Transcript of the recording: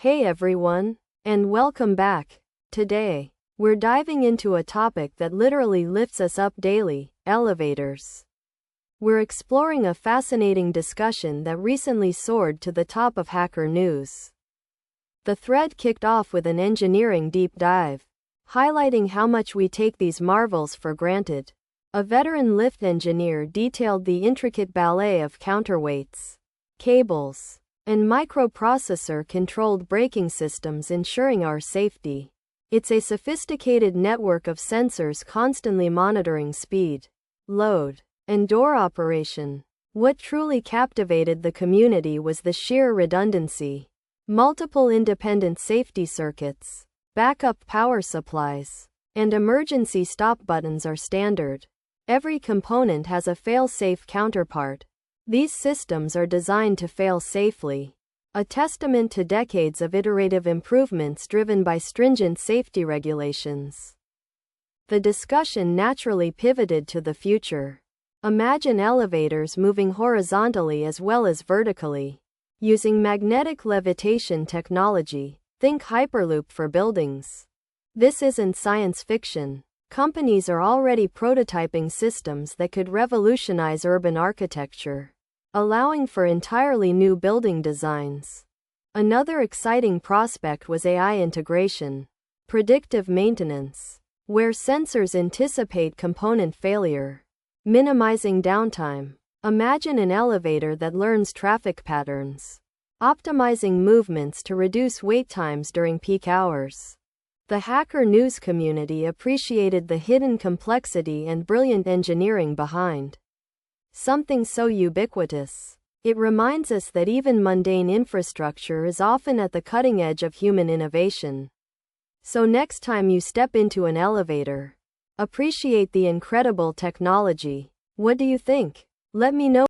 Hey everyone, and welcome back. Today, we're diving into a topic that literally lifts us up daily: elevators. We're exploring a fascinating discussion that recently soared to the top of Hacker News. The thread kicked off with an engineering deep dive, highlighting how much we take these marvels for granted. A veteran lift engineer detailed the intricate ballet of counterweights, cables, and microprocessor-controlled braking systems ensuring our safety. It's a sophisticated network of sensors constantly monitoring speed, load, and door operation. What truly captivated the community was the sheer redundancy. Multiple independent safety circuits, backup power supplies, and emergency stop buttons are standard. Every component has a fail-safe counterpart. These systems are designed to fail safely, a testament to decades of iterative improvements driven by stringent safety regulations. The discussion naturally pivoted to the future. Imagine elevators moving horizontally as well as vertically, using magnetic levitation technology. Think Hyperloop for buildings. This isn't science fiction. Companies are already prototyping systems that could revolutionize urban architecture, allowing for entirely new building designs. Another exciting prospect was AI integration, predictive maintenance, where sensors anticipate component failure, minimizing downtime. Imagine an elevator that learns traffic patterns, optimizing movements to reduce wait times during peak hours. The Hacker News community appreciated the hidden complexity and brilliant engineering behind something so ubiquitous. It reminds us that even mundane infrastructure is often at the cutting edge of human innovation. So next time you step into an elevator, appreciate the incredible technology. What do you think? Let me know.